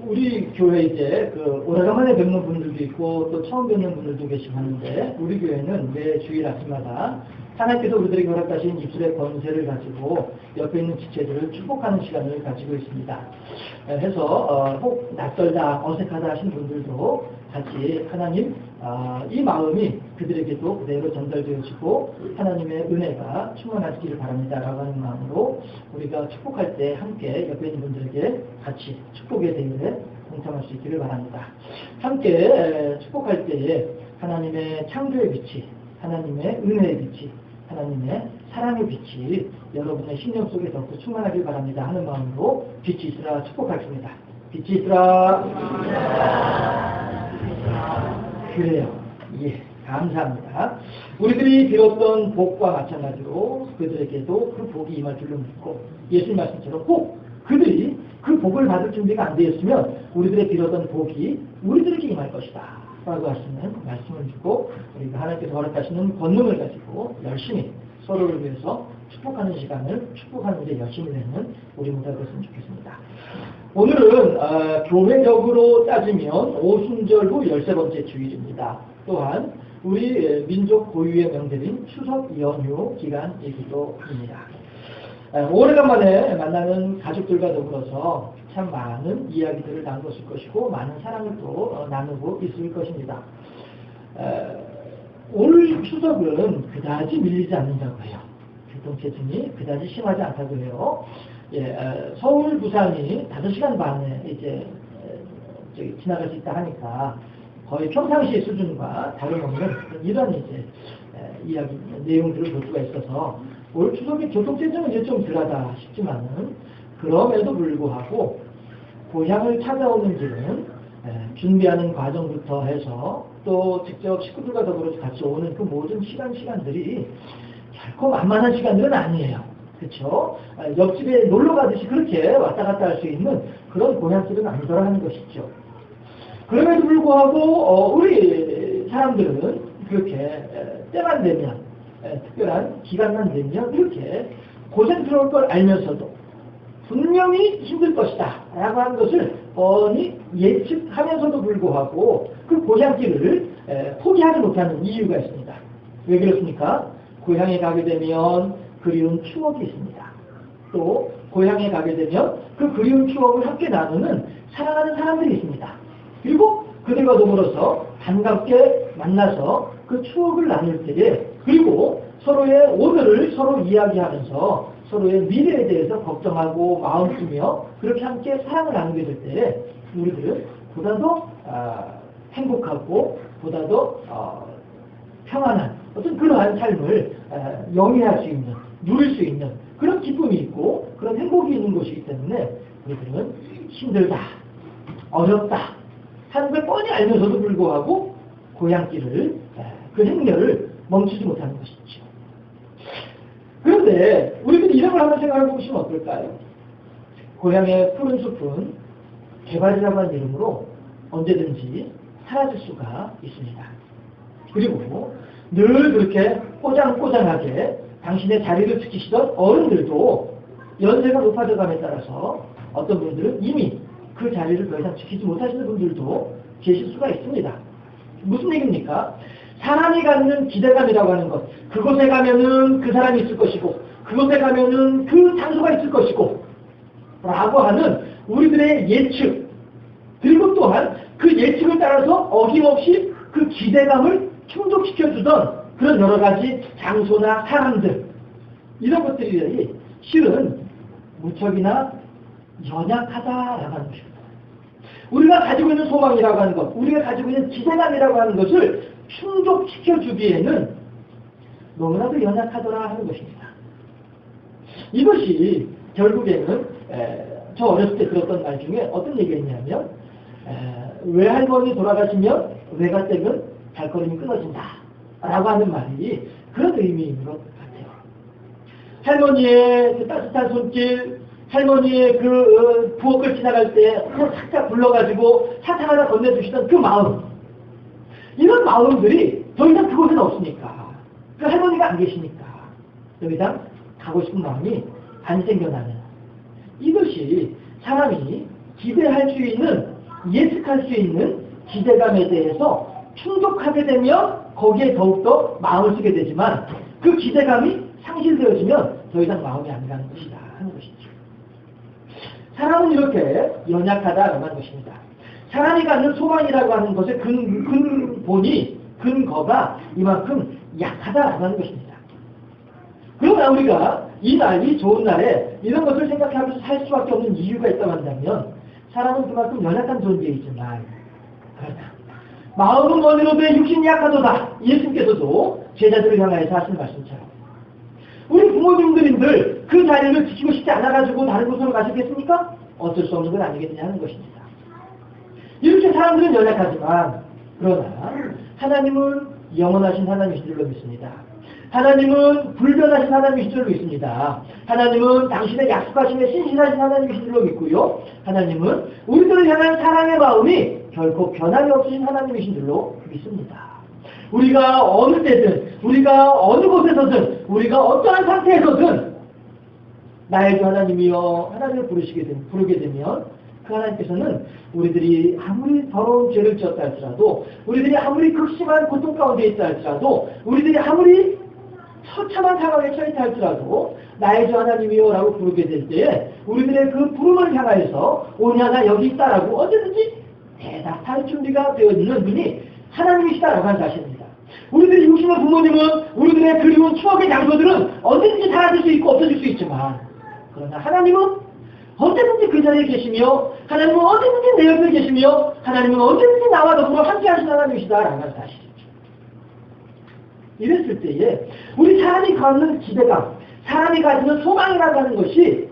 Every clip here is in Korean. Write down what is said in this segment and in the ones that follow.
우리 교회 이제 오래간만에 뵙는 분들도 있고 또 처음 뵙는 분들도 계시고 하는데, 우리 교회는 매 주일 아침마다 하나님께서 우리들에게 허락하신 입술의 권세를 가지고 옆에 있는 지체들을 축복하는 시간을 가지고 있습니다. 해서 혹 낯설다, 어색하다 하신 분들도 같이 하나님, 이 마음이 그들에게도 그대로 전달되어지고 하나님의 은혜가 충만하시기를 바랍니다 라고 하는 마음으로 우리가 축복할 때 함께 옆에 있는 분들에게 같이 축복의 대회에 동참할 수 있기를 바랍니다. 함께 축복할 때에 하나님의 창조의 빛이, 하나님의 은혜의 빛이, 하나님의 사랑의 빛이 여러분의 심령 속에 더욱 충만하길 바랍니다 하는 마음으로 빛이 있으라 축복하겠습니다. 빛이 있으라. 그래요. 예, 감사합니다. 우리들이 빌었던 복과 마찬가지로 그들에게도 그 복이 임할 줄로 믿고, 예수님 말씀처럼 꼭 그들이 그 복을 받을 준비가 안 되었으면 우리들의 빌었던 복이 우리들에게 임할 것이다 라고 하시는 말씀을 주고, 우리가 하나님께서 허락하시는 권능을 가지고 열심히 서로를 위해서 축복하는 시간을 축복하는 일에 열심히 내는 우리 모두가 됐으면 좋겠습니다. 오늘은 교회적으로 따지면 오순절 후 13번째 주일입니다. 또한 우리 민족 고유의 명절인 추석 연휴 기간이기도 합니다. 오래간만에 만나는 가족들과 더불어서 참 많은 이야기들을 나누었을 것이고 많은 사랑을 또 나누고 있을 것입니다. 올 추석은 그다지 밀리지 않는다고 해요. 교통체증이 그다지 심하지 않다고 해요. 예, 서울, 부산이 5시간 반에 이제 지나갈 수 있다 하니까 거의 평상시 수준과 다름없는 이런 이제 이야기 내용들을 볼 수가 있어서 올 추석에 교통체증은 이제 좀 덜하다 싶지만은, 그럼에도 불구하고 고향을 찾아오는 길은 준비하는 과정부터 해서 또 직접 식구들과 더불어 같이 오는 그 모든 시간들이 결코 만만한 시간들은 아니에요. 그렇죠? 옆집에 놀러 가듯이 그렇게 왔다 갔다 할 수 있는 그런 고향길은 아니더라 하는 것이죠. 그럼에도 불구하고 우리 사람들은 그렇게 때만 되면, 특별한 기간만 되면 그렇게 고생스러울 걸 알면서도 분명히 힘들 것이다 라고 하는 것을 뻔히 예측하면서도 불구하고 그 고향길을 포기하지 못하는 이유가 있습니다. 왜 그렇습니까? 고향에 가게 되면 그리운 추억이 있습니다. 또 고향에 가게 되면 그 그리운 추억을 함께 나누는 사랑하는 사람들이 있습니다. 그리고 그들과 더불어서 반갑게 만나서 그 추억을 나눌 때에, 그리고 서로의 오늘을 서로 이야기하면서 서로의 미래에 대해서 걱정하고 마음 쓰며 그렇게 함께 사랑을 나누게 될 때 우리들은 보다 더 행복하고 보다 더 평안한 어떤 그러한 삶을 영위할 수 있는, 누릴 수 있는 그런 기쁨이 있고 그런 행복이 있는 것이기 때문에 우리들은 힘들다, 어렵다 하는 걸 뻔히 알면서도 불구하고 고향길을, 그 행렬을 멈추지 못하는 것이죠. 그런데 우리들이 이런 걸 한번 생각해 보시면 어떨까요? 고향의 푸른 숲은 개발이라고 하는 이름으로 언제든지 사라질 수가 있습니다. 그리고 늘 그렇게 꼬장꼬장하게 당신의 자리를 지키시던 어른들도 연세가 높아져감에 따라서 어떤 분들은 이미 그 자리를 더 이상 지키지 못하시는 분들도 계실 수가 있습니다. 무슨 얘기입니까? 사람이 갖는 기대감이라고 하는 것, 그곳에 가면은 그 사람이 있을 것이고 그곳에 가면은 그 장소가 있을 것이고 라고 하는 우리들의 예측, 그리고 또한 그 예측을 따라서 어김없이 그 기대감을 충족시켜주던 그런 여러 가지 장소나 사람들, 이런 것들이 실은 무척이나 연약하다라고 하는 것입니다. 우리가 가지고 있는 소망이라고 하는 것, 우리가 가지고 있는 기대감이라고 하는 것을 충족시켜주기에는 너무나도 연약하더라 하는 것입니다. 이것이 결국에는 저 어렸을 때 들었던 말 중에 어떤 얘기가 있냐면, 외할머니 돌아가시면 외가댁은 발걸음이 끊어진다 라고 하는 말이 그런 의미인 것 같아요. 할머니의 그 따뜻한 손길, 할머니의 그 부엌을 지나갈 때 살짝 불러가지고 사탕 하나 건네주시던 그 마음, 이런 마음들이 더 이상 그곳에는 없으니까, 그 할머니가 안 계시니까 더 이상 가고 싶은 마음이 안 생겨나는, 이것이 사람이 기대할 수 있는, 예측할 수 있는 기대감에 대해서 충족하게 되면 거기에 더욱더 마음을 쓰게 되지만 그 기대감이 상실되어지면 더 이상 마음이 안 가는 것이다 하는 것이죠. 사람은 이렇게 연약하다라고 하는 것입니다. 사람이 갖는 소망이라고 하는 것의 근거가 이만큼 약하다라고 하는 것입니다. 그러나 우리가 이 날이 좋은 날에 이런 것을 생각하면서 살 수밖에 없는 이유가 있다고 한다면 사람은 그만큼 연약한 존재이지만 그러나 마음은 원이로되 육신이 약하도다. 예수님께서도 제자들을 향하여서 하신 말씀처럼 우리 부모님들인들 그 자리를 지키고 싶지 않아가지고 다른 곳으로 가시겠습니까? 어쩔 수 없는 건 아니겠느냐 하는 것입니다. 이렇게 사람들은 연약하지만 그러나 하나님은 영원하신 하나님이신 줄로 믿습니다. 하나님은 불변하신 하나님이신 줄로 믿습니다. 하나님은 당신의 약속하심에 신실하신 하나님이신 줄로 믿고요. 하나님은 우리들을 향한 사랑의 마음이 결코 변함이 없으신 하나님이신 줄로 믿습니다. 우리가 어느 때든, 우리가 어느 곳에서든, 우리가 어떠한 상태에서든 나의 주 하나님이여 하나님을 부르게 되면 그 하나님께서는 우리들이 아무리 더러운 죄를 지었다 할지라도, 우리들이 아무리 극심한 고통 가운데 있다 할지라도, 우리들이 아무리 처참한 상황에 처했다 할지라도 나의 주 하나님이여 라고 부르게 될 때에 우리들의 그 부름을 향하여서 오냐 나 여기 있다라고 언제든지 대답할 준비가 되어 있는 분이 하나님이시다라고 하는 사실입니다. 우리들이 육신의 부모님은 우리들의 그리운 추억의 장소들은 언제든지 사라질 수 있고 없어질 수 있지만 그러나 하나님은 언제든지 그 자리에 계시며 하나님은 언제든지 내 옆에 계시며 하나님은 언제든지 나와 더불어 함께 하신 하나님이시다라는 사실이죠. 이랬을 때에 우리 사람이 갖는 기대감, 사람이 가지는 소망이라고 하는 것이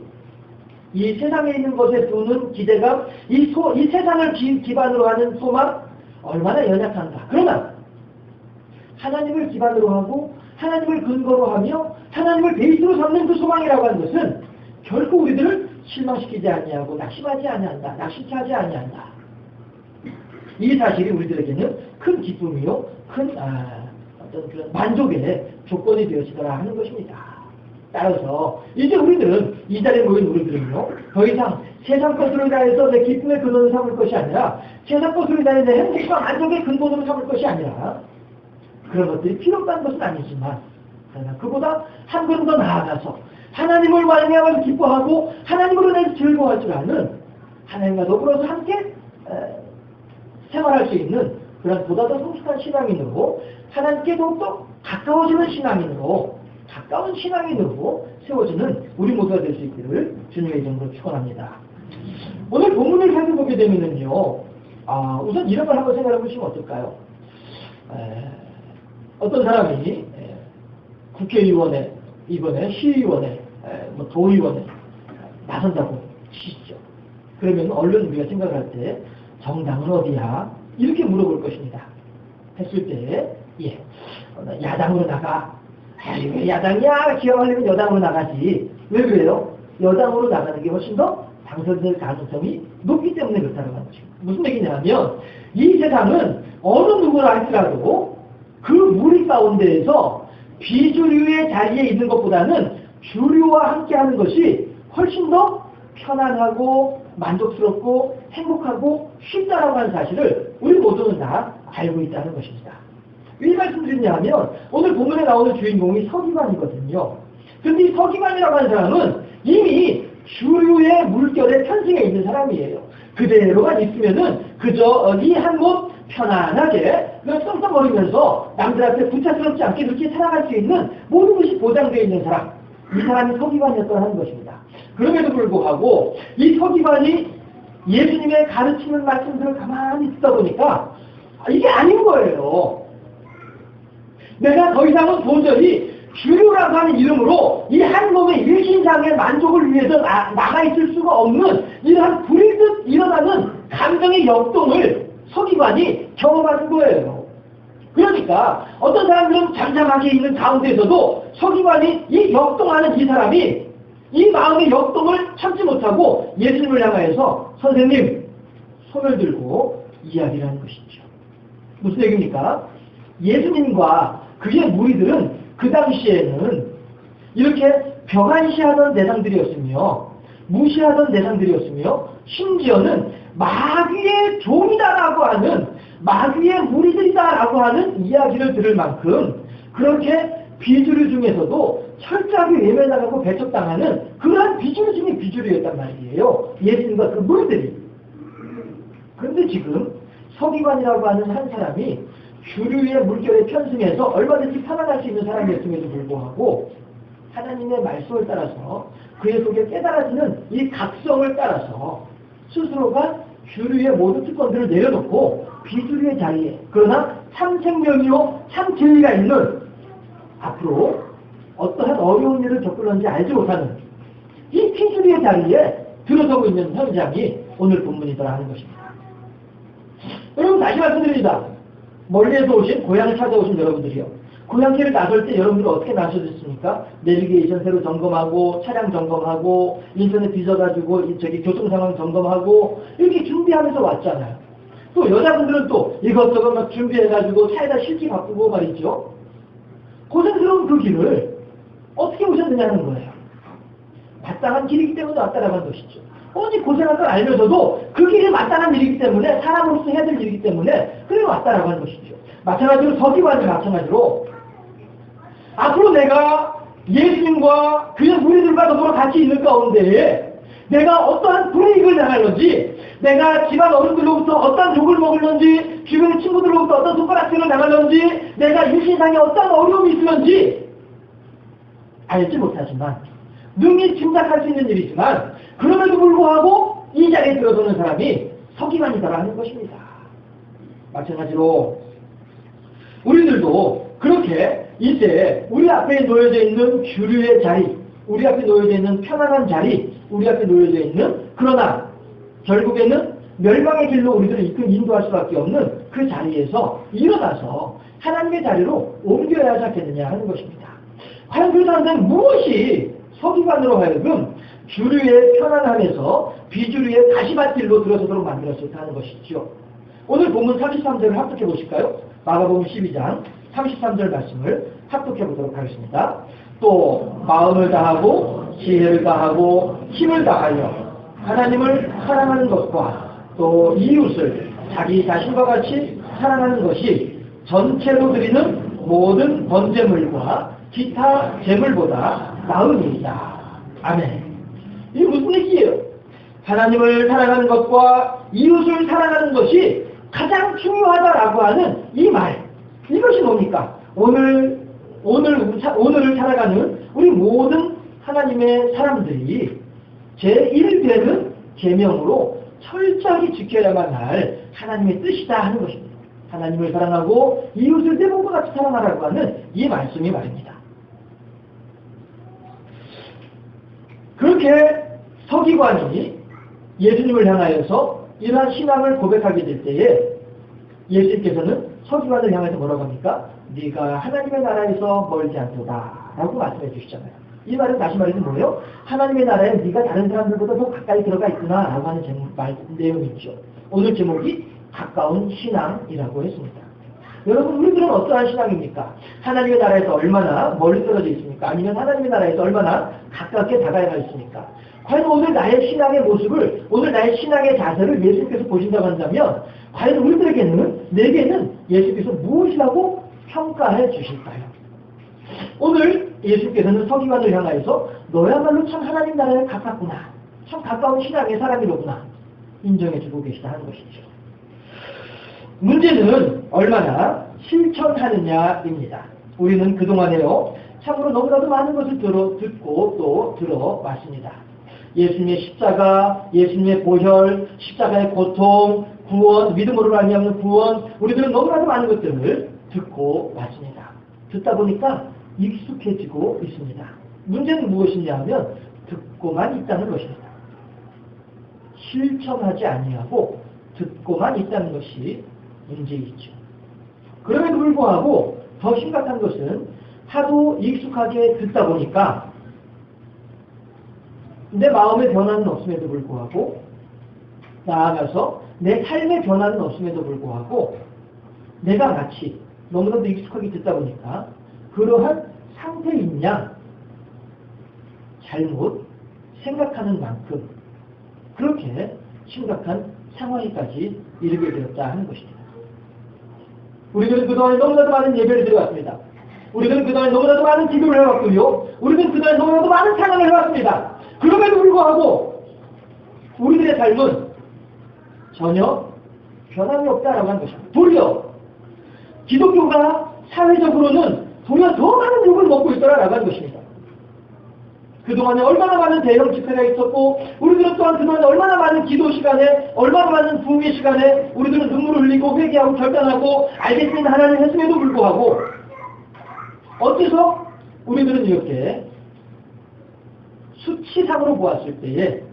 이 세상에 있는 것에 두는 기대감, 이 세상을 기반으로 하는 소망 얼마나 연약한가. 그러나 하나님을 기반으로 하고 하나님을 근거로 하며 하나님을 베이스로 삼는 그 소망이라고 하는 것은 결코 우리들을 실망시키지 아니하고 낙심하지 아니한다. 낙심치 하지 아니한다. 이 사실이 우리들에게는 큰 기쁨이요, 큰 어떤 그런 만족의 조건이 되어지더라 하는 것입니다. 따라서 이제 우리들은 이 자리에 모인 우리들은요 더 이상 세상 것으로 인하여서 내 기쁨의 근원을 삼을 것이 아니라 세상 것으로 인하여 내 행복과 만족의 근본으로 삼을 것이 아니라 그런 것들이 필요 없다는 것은 아니지만 그러나 그보다 한 걸음 더 나아가서 하나님을 말미암아 기뻐하고 하나님으로 인해서 즐거워할 줄 아는 하나님과 더불어서 함께 생활할 수 있는 그런 보다 더 성숙한 신앙인으로 하나님께 더욱더 가까운 신앙인으로 세워지는 우리 모두가 될 수 있기를 주님의 이름으로 축원합니다. 오늘 본문을 살펴보게 되면은요, 우선 이런 걸 한번 생각해 보시면 어떨까요? 어떤 사람이 국회의원에, 이번에 시의원에, 도의원에 나선다고 치시죠. 그러면 언론 우리가 생각할 때 정당은 어디야? 이렇게 물어볼 것입니다. 했을 때, 야당으로 나가. 왜 야당이야? 기왕하려면 여당으로 나가지. 왜 그래요? 여당으로 나가는 게 훨씬 더 당선될 가능성이 높기 때문에 그렇다는 거죠. 무슨 얘기냐면 이 세상은 어느 누구나 할지라도 그 무리 가운데에서 비주류의 자리에 있는 것보다는 주류와 함께하는 것이 훨씬 더 편안하고 만족스럽고 행복하고 쉽다라고 하는 사실을 우리 모두는 다 알고 있다는 것입니다. 왜 말씀드리냐면 오늘 본문에 나오는 주인공이 서기관이거든요. 그런데 이 서기관이라고 하는 사람은 이미 주류의 물결에 편승해 있는 사람이에요. 그대로만 있으면은 그저 이 한 곳 편안하게 썽썽거리면서 남들한테 부차스럽지 않게 그렇게 살아갈 수 있는 모든 것이 보장되어 있는 사람. 이 사람이 서기관이었다는 것입니다. 그럼에도 불구하고 이 서기관이 예수님의 가르치는 말씀들을 가만히 듣다 보니까 이게 아닌 거예요. 내가 더 이상은 도저히 주류라고 하는 이름으로 이 한 몸의 일신상의 만족을 위해서 남아있을 수가 없는 이러한 불일듯 일어나는 감정의 역동을 서기관이 경험하는 거예요. 그러니까 어떤 사람들은 잠잠하게 있는 가운데에서도 서기관이 이 역동하는 이 사람이 이 마음의 역동을 참지 못하고 예수님을 향하여서 선생님 손을 들고 이야기를 하는 것이죠. 무슨 얘기입니까? 예수님과 그의 무리들은 그 당시에는 이렇게 벽안시하던 대상들이었으며 무시하던 대상들이었으며 심지어는 마귀의 종이다라고 하는 마귀의 무리들이다라고 하는 이야기를 들을 만큼 그렇게 비주류 중에서도 철저하게 외면당하고 배척당하는 그러한 비주류 중에 비주류였단 말이에요. 예수님과 그 무리들이. 그런데 지금 서기관이라고 하는 한 사람이 주류의 물결에 편승해서 얼마든지 편안할 수 있는 사람이었음에도 불구하고 하나님의 말씀을 따라서 그의 속에 깨달아지는 이 각성을 따라서 스스로가 주류의 모든 특권들을 내려놓고 비주류의 자리에 그러나 참 생명이요 참 진리가 있는 앞으로 어떠한 어려운 일을 겪을런지 알지 못하는 이 비주류의 자리에 들어서고 있는 현장이 오늘 본문이더라 하는 것입니다. 여러분 다시 말씀드립니다. 멀리에서 오신 고향을 찾아오신 여러분들이요. 고향길을 나설 때 여러분들은 어떻게 나서셨습니까? 내비게이션 새로 점검하고 차량 점검하고 인터넷 뒤져가지고 저기 교통 상황 점검하고 이렇게 준비하면서 왔잖아요. 또 여자분들은 또 이것저것 막 준비해가지고 차에다 실기 바꾸고 말이죠. 고생스러운 그 길을 어떻게 오셨느냐는 거예요. 마땅한 길이기 때문에 왔다라고 하는 것이죠. 오직 고생할 걸 알면서도 그 길이 마땅한 일이기 때문에 사람으로서 해야 될 일이기 때문에 그래 왔다라고 하는 것이죠. 마찬가지로 서기관이 마찬가지로 앞으로 내가 예수님과 그의 무리들과 더불어 같이 있는 가운데에 내가 어떠한 불이익을 당할런지 내가 집안 어른들로부터 어떤 욕을 먹을런지 주변의 친구들로부터 어떤 손가락질을 당할런지 내가 일신상에 어떤 어려움이 있을런지 알지 못하지만 능히 짐작할 수 있는 일이지만 그럼에도 불구하고 이 자리에 들어서는 사람이 서기관이다라 하는 것입니다. 마찬가지로 우리들도 그렇게 이제 우리 앞에 놓여져 있는 주류의 자리, 우리 앞에 놓여져 있는 편안한 자리, 우리 앞에 놓여져 있는 그러나 결국에는 멸망의 길로 우리들을 이끌 인도할 수밖에 없는 그 자리에서 일어나서 하나님의 자리로 옮겨야 하지 않겠느냐 하는 것입니다. 과연 그 사람들은 무엇이 서기관으로 하여금 주류의 편안함에서 비주류의 가시밭길로 들어서도록 만들었을까 하는 것이죠. 오늘 본문 33절을 합독해 보실까요? 마가복음 12장 33절 말씀을 합독해 보도록 하겠습니다. 또 마음을 다하고 지혜를 다하고 힘을 다하여 하나님을 사랑하는 것과 또 이웃을 자기 자신과 같이 사랑하는 것이 전체로 드리는 모든 번제물과 기타 제물보다 나으니이다. 아멘. 이게 무슨 얘기예요? 하나님을 사랑하는 것과 이웃을 사랑하는 것이 가장 중요하다라고 하는 이 말. 이것이 뭡니까? 오늘을 살아가는 우리 모든 하나님의 사람들이 제1되는 계명으로 철저하게 지켜야만 할 하나님의 뜻이다 하는 것입니다. 하나님을 사랑하고 이웃을 내 몸과 같이 사랑하라고 하는 이 말씀이 말입니다. 그렇게 서기관이 예수님을 향하여서 이러한 신앙을 고백하게 될 때에 예수님께서는 서기관을 향해서 뭐라고 합니까? 네가 하나님의 나라에서 멀지 않도다 라고 말씀해 주시잖아요. 이 말은 다시 말해서 뭐예요? 하나님의 나라에 네가 다른 사람들보다 더 가까이 들어가 있구나 라고 하는 내용이 있죠. 오늘 제목이 가까운 신앙이라고 했습니다. 여러분 우리들은 어떠한 신앙입니까? 하나님의 나라에서 얼마나 멀리 떨어져 있습니까? 아니면 하나님의 나라에서 얼마나 가깝게 다가가 있습니까? 과연 오늘 나의 신앙의 모습을, 오늘 나의 신앙의 자세를 예수님께서 보신다고 한다면 과연 우리들에게는, 내게는 예수님께서 무엇이라고 평가해 주실까요? 오늘 예수님께서는 서기관을 향하여서 너야말로 참 하나님 나라에 가깝구나, 참 가까운 신앙의 사람이로구나 인정해 주고 계시다 하는 것이죠. 문제는 얼마나 실천하느냐입니다. 우리는 그동안에요 참으로 너무나도 많은 것을 듣고 또 들어왔습니다. 예수님의 십자가, 예수님의 보혈, 십자가의 고통, 구원, 믿음으로 말미암는 구원, 우리들은 너무나도 많은 것들을 듣고 왔습니다. 듣다 보니까 익숙해지고 있습니다. 문제는 무엇이냐 하면 듣고만 있다는 것입니다. 실천하지 아니하고 듣고만 있다는 것이 문제이죠. 그럼에도 불구하고 더 심각한 것은 하도 익숙하게 듣다 보니까 내 마음의 변화는 없음에도 불구하고 나아가서 내 삶의 변화는 없음에도 불구하고 내가 마치 너무나도 익숙하게 듣다 보니까 그러한 상태인 양 잘못 생각하는 만큼 그렇게 심각한 상황에까지 이르게 되었다 하는 것입니다. 우리들은 그동안 너무나도 많은 예배를 드려왔습니다. 우리들은 그동안 너무나도 많은 기도를 해왔고요. 우리들은 그동안 너무나도 많은 찬양을 해왔습니다. 그럼에도 불구하고 우리들의 삶은 전혀 변함이 없다라고 하는 것입니다. 도리어 기독교가 사회적으로는 도리어 더 많은 욕을 먹고 있더라라고 하는 것입니다. 그동안에 얼마나 많은 대형 집회가 있었고 우리들은 또한 그동안에 얼마나 많은 기도 시간에 얼마나 많은 부흥의 시간에 우리들은 눈물을 흘리고 회개하고 결단하고 알겠습니다 하나님 했음에도 불구하고 어째서 우리들은 이렇게 수치상으로 보았을 때에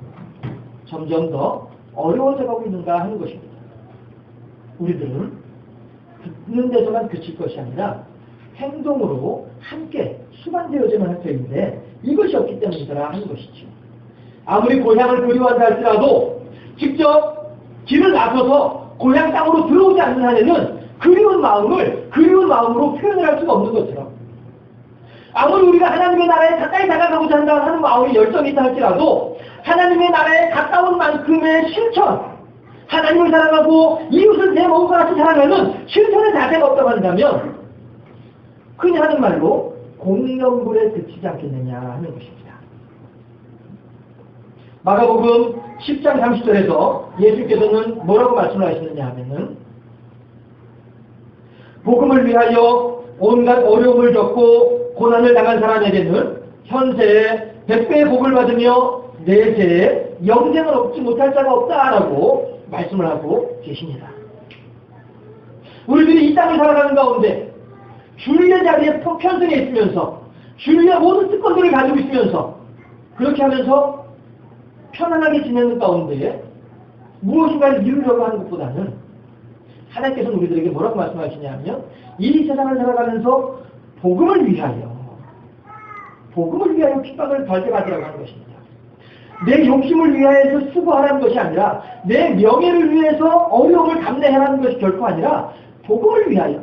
점점 더 어려워져 가고 있는가 하는 것입니다. 우리들은 듣는 데서만 그칠 것이 아니라 행동으로 함께 수반되어야만 할 터인데 이것이 없기 때문이더라 하는 것이죠. 아무리 고향을 그리워한다 할지라도 직접 길을 나서서 고향 땅으로 들어오지 않는 한에는 그리운 마음으로 표현을 할 수가 없는 것처럼 아무리 우리가 하나님의 나라에 가까이 다가가고자 한다 하는 마음이 열정이 있다 할지라도 하나님의 나라에 가까운 만큼의 실천, 하나님을 사랑하고 이웃을 내 몸과 같이 사랑하는 실천의 자세가 없다고 한다면 흔히 하는 말로 공연불에 그치지 않겠느냐 하는 것입니다. 마가복음 10장 30절에서 예수께서는 뭐라고 말씀을 하시느냐 하면은 복음을 위하여 온갖 어려움을 겪고 고난을 당한 사람에게는 현세에 100배의 복을 받으며 내세에 영생을 얻지 못할 자가 없다라고 말씀을 하고 계십니다. 우리들이 이 땅을 살아가는 가운데 주님의 자리에 편성해 있으면서 주님의 모든 특권들을 가지고 있으면서 그렇게 하면서 편안하게 지내는 가운데 무엇인가를 이루려고 하는 것보다는 하나님께서는 우리들에게 뭐라고 말씀하시냐면 이 세상을 살아가면서 복음을 위하여 핍박을 덜게 받으라고 하는 것입니다. 내 욕심을 위하여서 수고하라는 것이 아니라 내 명예를 위해서 어려움을 감내하라는 것이 결코 아니라 복음을 위하여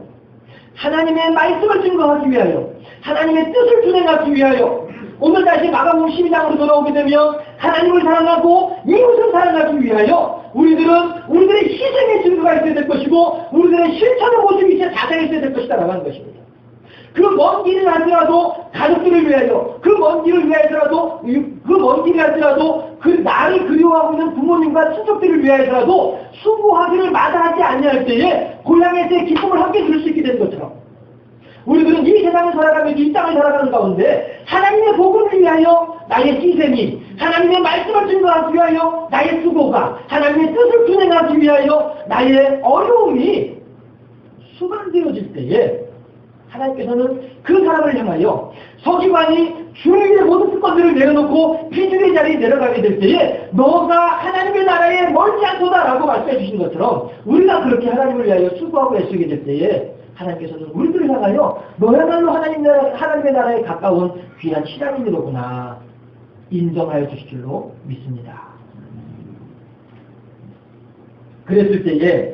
하나님의 말씀을 증거하기 위하여 하나님의 뜻을 준행하기 위하여 오늘 다시 마가복음 12장으로 돌아오게 되면 하나님을 사랑하고 이웃을 사랑하기 위하여 우리들의 희생의 증거가 있어야 될 것이고 우리들의 실천의 모습이 있어야 자세가 있어야 될 것이다 라고 하는 것입니다. 그 먼 길을 하더라도 가족들을 위하여 그 먼 길을 위하여서라도 그 먼 길을 하더라도 그 나를 그리워하고 있는 부모님과 친척들을 위하여서라도 수고하기를 마다하지 아니할 때에 고향에서의 기쁨을 함께 누릴 수 있게 되는 것처럼 우리들은 이 세상을 살아가면서 이 땅을 살아가는 가운데 하나님의 복음을 위하여 나의 희생이 하나님의 말씀을 증거하기 위하여 나의 수고가 하나님의 뜻을 준행하기 위하여 나의 어려움이 수반되어질 때에 하나님께서는 그 사람을 향하여 서기관이 주님의 모든 특권들을 내려놓고 비주의 자리에 내려가게 될 때에 너가 하나님의 나라에 멀지 않도다라고 말씀해 주신 것처럼 우리가 그렇게 하나님을 위하여 수고하고 애쓰게 될 때에 하나님께서는 우리들을 향하여 너야말로 하나님의 나라에 가까운 귀한 신앙인이로구나 인정하여 주실 줄로 믿습니다. 그랬을 때에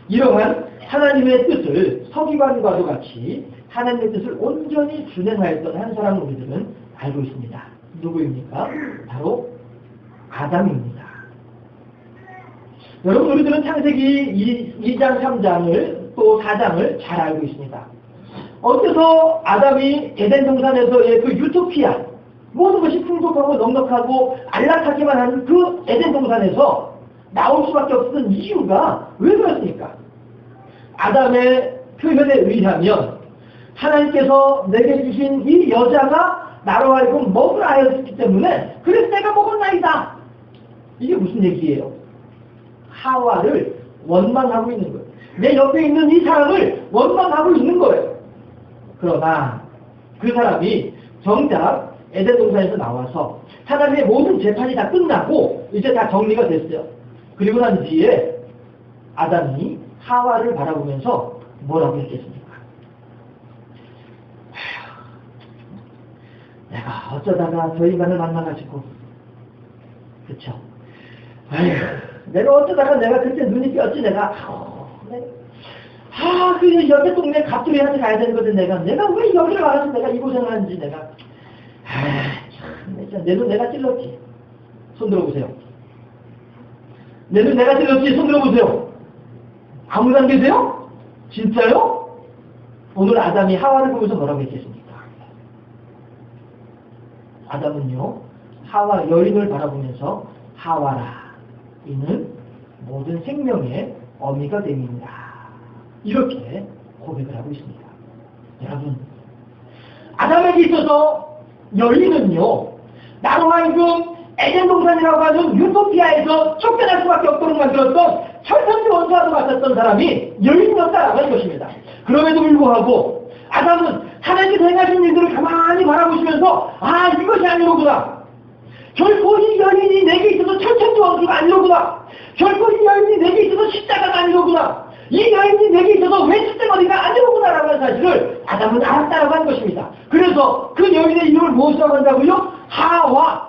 이러한 하나님의 뜻을 서기관과도 같이 하나님의 뜻을 온전히 준행하였던 한 사람을 우리들은 알고 있습니다. 누구입니까? 바로 아담입니다. 여러분 우리들은 창세기 2장 3장을 또 4장을 잘 알고 있습니다. 어째서 아담이 에덴 동산에서의 그 유토피아 모든 것이 풍족하고 넉넉하고 안락하기만 한 그 에덴 동산에서 나올 수밖에 없었던 이유가 왜 그렇습니까? 아담의 표현에 의하면 하나님께서 내게 주신 이 여자가 나로 하여금 먹으라 하였기 때문에 그래서 내가 먹었나이다. 이게 무슨 얘기예요? 하와를 원망하고 있는 거예요. 내 옆에 있는 이 사람을 원망하고 있는 거예요. 그러나 그 사람이 정작 에덴 동산에서 나와서 하나님의 모든 재판이 다 끝나고 이제 다 정리가 됐어요. 그리고 난 뒤에 아담이 하와를 바라보면서 뭐라고 했겠습니까? 내가 어쩌다가 저 인간을 만나가지고 그쵸? 내가 어쩌다가 내가 그때 눈이 띄었지 내가 그 옆에 동네 갑돌이한테 가야 되는 건데 내가 왜 여기를 와서 내가 이 고생을 하는지 내가 참 내 눈 내가 찔렀지. 손 들어보세요. 내 눈 내가 때렸지? 손 들어보세요. 아무도 안 계세요? 진짜요? 오늘 아담이 하와를 보면서 뭐라고 했겠습니까? 아담은요, 하와 여인을 바라보면서 하와라, 이는 모든 생명의 어미가 됨이니라, 이렇게 고백을 하고 있습니다. 여러분, 아담에게 있어서 여인은요, 나로 하여금 에덴 동산이라고 하는 유토피아에서 쫓겨날 수밖에 없도록 만들었던 철천지 원수와도 같았던 사람이 여인이었다라고 하는 것입니다. 그럼에도 불구하고 아담은 하나님께서 행하신 일들을 가만히 바라보시면서 아, 이것이 아니로구나. 결코 이 여인이 내게 있어서 철천지 원수가 아니로구나. 결코 이 여인이 내게 있어서 십자가가 아니로구나. 이 여인이 내게 있어서 외출대머리가 아니로구나라고 하는 사실을 아담은 알았다라고 하는 것입니다. 그래서 그 여인의 이름을 무엇이라고 한다고요? 하와.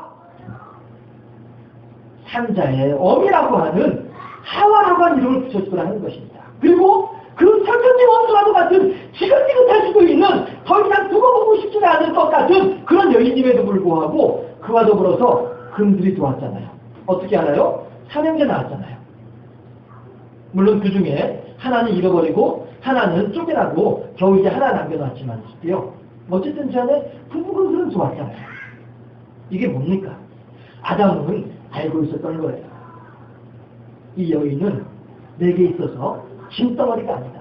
산자의 어미라고 하는 하와라고 하는 이름을 붙여주더라 하는 것입니다. 그리고 그 철천지 원수와도 같은 지긋지긋할 수도 있는 더 이상 두고 보고 싶지 않을 것 같은 그런 여인임에도 불구하고 그와 더불어서 금들이 들어왔잖아요. 어떻게 알아요? 삼형제 나왔잖아요. 물론 그 중에 하나는 잃어버리고 하나는 쫓겨나고 겨우 이제 하나 남겨놨지만 어쨌든 그 안에 부부금들은 좋았잖아요. 이게 뭡니까? 아담은 알고 있었던 거예요. 이 여인은 내게 있어서 짐덩어리가 아니다.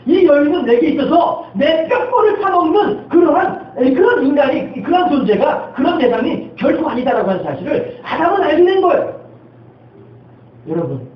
이 여인은 내게 있어서 내 뼈골을 파먹는 그런 인간이, 그런 존재가, 그런 대상이 결코 아니다라고 하는 사실을 아담은 알게 된 거예요. 여러분,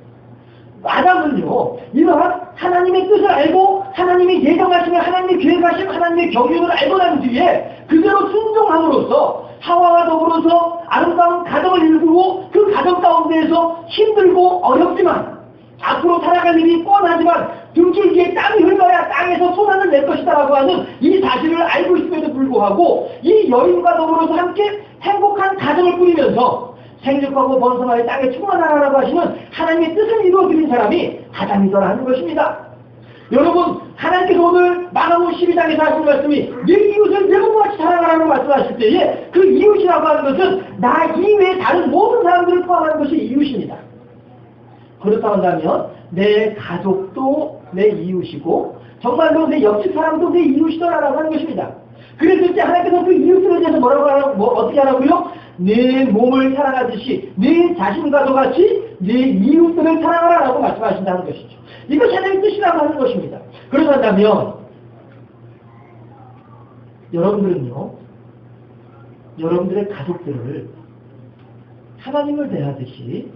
아담은요, 이러한 하나님의 뜻을 알고 하나님의 예정하시며 하나님의 계획하심, 하나님의 경륜을 알고 난 뒤에 그대로 순종함으로써 하와와 더불어서 아름다운 가정을 이루고 그 가정 가운데에서 힘들고 어렵지만 앞으로 살아갈 일이 뻔하지만 등줄기에 땀이 흘러야 땅에서 소산을 낼 것이다라고 하는 이 사실을 알고 있음에도 불구하고 이 여인과 더불어서 함께 행복한 가정을 꾸리면서 생육하고 번성하여 땅에 충만하라고 하시는 하나님의 뜻을 이루어드린 사람이 아담이더라 하는 것입니다. 여러분, 하나님께서 오늘 마가복음 12장에서 하신 말씀이 네 이웃을 내 몸같이 사랑하라고 말씀하실 때에 그 이웃이라고 하는 것은 나 이외에 다른 모든 사람들을 포함하는 것이 이웃입니다. 그렇다고 한다면 내 가족도 내 이웃이고 정말로 내 옆집 사람도 내 이웃이더라라고 하는 것입니다. 그랬을 때 하나님께서 그 이웃들에 대해서 어떻게 하라고요? 내 몸을 사랑하듯이 내 자신과도 같이 내 이웃들을 사랑하라고 말씀하신다는 것이죠. 이것이 하나님의 뜻이라고 하는 것입니다. 그렇다면 여러분들은요, 여러분들의 가족들을 하나님을 대하듯이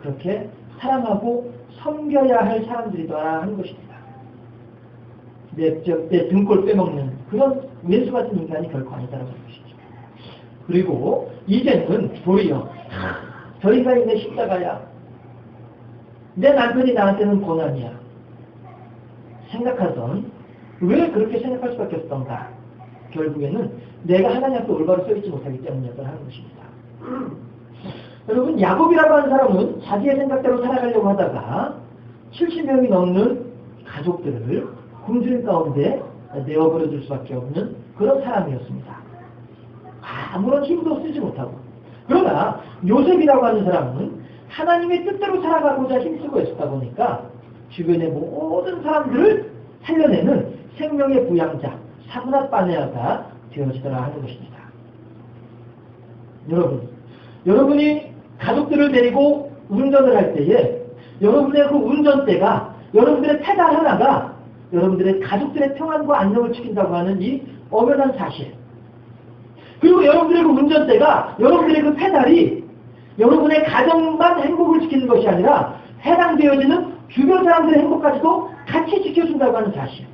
그렇게 사랑하고 섬겨야 할 사람들이더라 하는 것입니다. 내 등골 빼먹는 그런 왼수 같은 인간이 결코 아니다라고 하는 것이죠. 그리고 이제는 도리어 저 인간이 내 십자가야, 내 남편이 나한테는 고난이야 생각하던, 왜 그렇게 생각할 수밖에 없던가? 결국에는 내가 하나님 앞에 올바로 서있지 못하기 때문이었다고 하는 것입니다. 여러분, 야곱이라고 하는 사람은 자기의 생각대로 살아가려고 하다가 70명이 넘는 가족들을 굶주림 가운데 내어버려 줄 수밖에 없는 그런 사람이었습니다. 아무런 힘도 쓰지 못하고. 그러나 요셉이라고 하는 사람은 하나님의 뜻대로 살아가고자 힘쓰고 있었다 보니까 주변의 모든 사람들을 살려내는 생명의 부양자, 사분합바네아가 되어지더라 하는 것입니다. 여러분이 가족들을 데리고 운전을 할 때에 여러분의 그 운전대가, 여러분들의 페달 하나가 여러분들의 가족들의 평안과 안녕을 지킨다고 하는 이 엄연한 사실. 그리고 여러분들의 그 운전대가, 여러분들의 그 페달이 여러분의 가정만 행복을 지키는 것이 아니라 해당되어지는 주변 사람들의 행복까지도 같이 지켜준다고 하는 사실.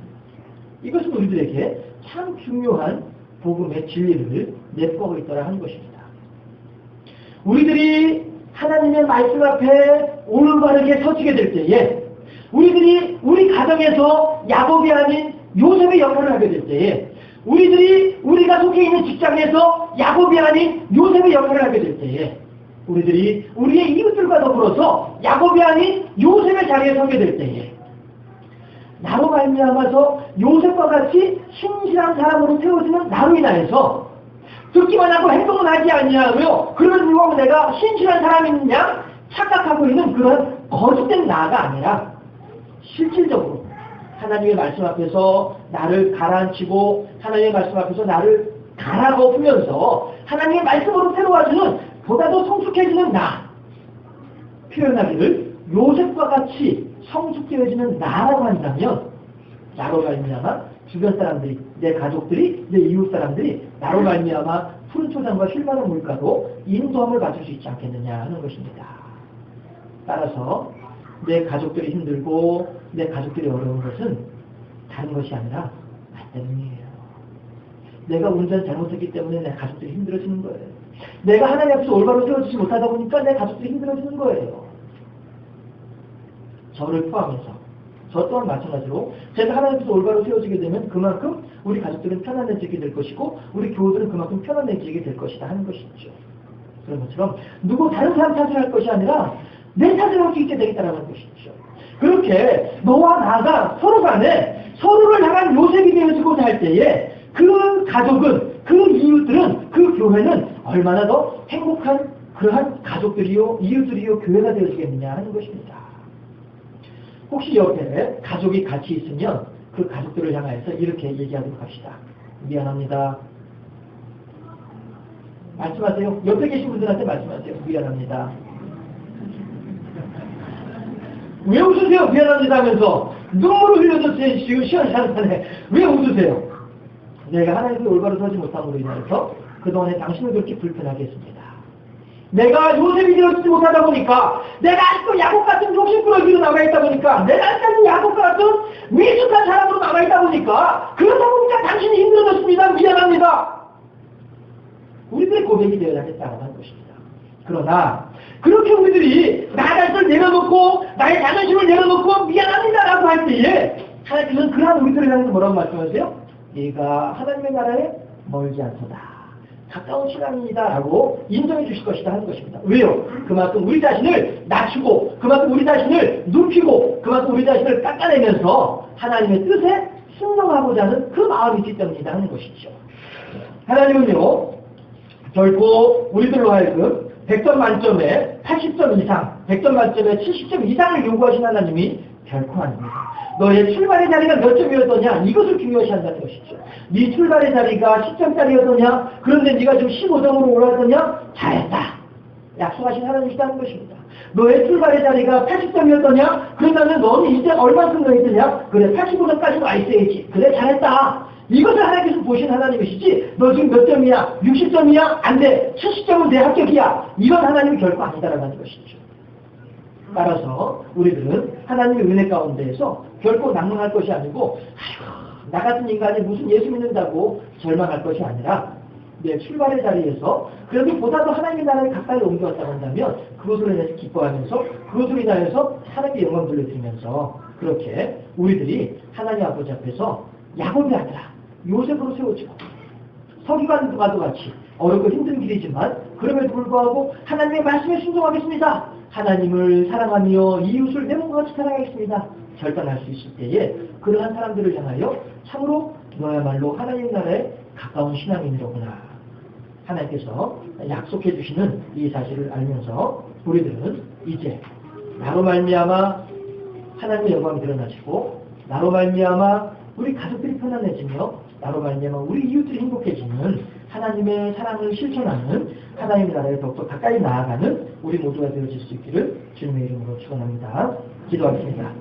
이것은 우리들에게 참 중요한 복음의 진리를 내포하고 있더라 하는 것입니다. 우리들이 하나님의 말씀 앞에 올바르게 서지게 될 때에, 우리 가정에서 야곱이 아닌 요셉의 역할을 하게 될 때에, 우리가 속해 있는 직장에서 야곱이 아닌 요셉의 역할을 하게 될 때에, 우리들이 우리의 이웃들과 더불어서 야곱이 아닌 요셉의 자리에 서게 될 때에, 나로 말미암아서 요셉과 같이 신실한 사람으로 세워지는 나로 인하여서 듣기만 하고 행동은 하지 않냐고요. 그런 불구하고 내가 신실한 사람이냐 착각하고 있는 그런 거짓된 나가 아니라 실질적으로 하나님의 말씀 앞에서 나를 가라앉히고 하나님의 말씀 앞에서 나를 갈아엎으면서 하나님의 말씀으로 새로워지는 보다 더 성숙해지는 나 표현하기를 요셉과 같이 성숙되어지는 나라고 한다면 나로 말미암아 주변 사람들이 내 가족들이 내 이웃 사람들이 나로 말미암아 푸른 초장과 쉴만한 물가로 인도함을 받을 수 있지 않겠느냐 하는 것입니다. 따라서 내 가족들이 힘들고 내 가족들이 어려운 것은 다른 것이 아니라 나 때문이에요. 내가 운전 잘못했기 때문에 내 가족들이 힘들어지는 거예요. 내가 하나님 앞에서 올바로 세워지지 못하다 보니까 내 가족들이 힘들어지는 거예요. 저를 포함해서 저 또한 마찬가지로 제가 하나님 앞에서 올바로 세워지게 되면 그만큼 우리 가족들은 편안해지게 될 것이고 우리 교우들은 그만큼 편안해지게 될 것이다 하는 것이죠. 그런 것처럼 누구 다른 사람 탓을 할 것이 아니라 내 탓을 할 수 있게 되겠다는 것이죠. 그렇게 너와 나가 서로 간에 서로를 향한 요셉이 되어지고자 할 때에 그 가족은 그 이웃들은 그 교회는 얼마나 더 행복한 그러한 가족들이요 이웃들이요 교회가 되어지겠느냐 하는 것입니다. 혹시 옆에 가족이 같이 있으면 그 가족들을 향해서 이렇게 얘기하도록 합시다. 미안합니다. 말씀하세요. 옆에 계신 분들한테 말씀하세요. 미안합니다. 왜 웃으세요? 미안합니다 하면서 눈물을 흘려서 지금 시원시원하네. 왜 웃으세요? 내가 하나님께 올바로 서지 못함으로 인해서 그동안에 당신을 그렇게 불편하게 했습니다. 내가 요셉이 되어지지 못하다 보니까 내가 아직도 야곱 같은 욕심꾸러기로 남아있다 보니까 내가 아직도 야곱 같은 미숙한 사람으로 남아있다 보니까 그러다 보니까 당신이 힘들어졌습니다. 미안합니다. 우리들의 고백이 되어야 하겠다는 것입니다. 그러나 그렇게 우리들이 나 자신을 내려놓고 나의 자존심을 내려놓고 미안합니다라고 할 때에 하나님은 그러한 우리들을 향해서 뭐라고 말씀하세요? 네가 하나님의 나라에 멀지 않도다. 가까운 신앙입니다라고 인정해 주실 것이다 하는 것입니다. 왜요? 그만큼 우리 자신을 낮추고 그만큼 우리 자신을 눕히고 그만큼 우리 자신을 깎아내면서 하나님의 뜻에 순종하고자 하는 그 마음이 있기 때문이다 하는 것이죠. 하나님은요 결코 우리들로 하여금 100점 만점에 80점 이상 100점 만점에 70점 이상을 요구하신 하나님이 결코 아닙니다. 너의 출발의 자리가 몇 점이었더냐 이것을 중요시 한다는 것이죠. 네 출발의 자리가 10점짜리였더냐 그런데 네가 지금 15점으로 올라왔더냐 잘했다. 약속하신 하나님이시다는 것입니다. 너의 출발의 자리가 80점이었더냐 그러면 너는 이제 얼마큼 더 있더냐 그래 85점까지 와 있어야지. 그래 잘했다. 이것을 하나님께서 보신 하나님이시지 너 지금 몇 점이야 60점이야 안돼 70점은 내 합격이야 이런 하나님이 결코 아니다라는 것이죠. 따라서 우리들은 하나님의 은혜 가운데에서 결코 낭망할 것이 아니고 아이고 나 같은 인간이 무슨 예수 믿는다고 절망할 것이 아니라 내 출발의 자리에서 그래도 보다 더 하나님의 나라를 가까이 옮겨왔다고 한다면 그것으로 인해서 기뻐하면서 그것으로 인하여서 하나님께 영광 돌려드리면서 그렇게 우리들이 하나님 아버지 앞에서 야곱이 아니라 요셉으로 세워지고 서기관과도 같이 어렵고 힘든 길이지만 그럼에도 불구하고 하나님의 말씀에 순종하겠습니다. 하나님을 사랑하며 이웃을 내 몸과 같이 사랑하겠습니다. 결단할 수 있을 때에 그러한 사람들을 향하여 참으로 너야말로 하나님 나라에 가까운 신앙인이로구나. 하나님께서 약속해 주시는 이 사실을 알면서 우리들은 이제 나로 말미암아 하나님의 영광이 드러나시고 나로 말미암아 우리 가족들이 편안해지며 나로 말미암아 우리 이웃들이 행복해지는 하나님의 사랑을 실천하는 하나님의 나라에 더욱더 가까이 나아가는 우리 모두가 되어질 수 있기를 주님의 이름으로 축원합니다. 기도하겠습니다.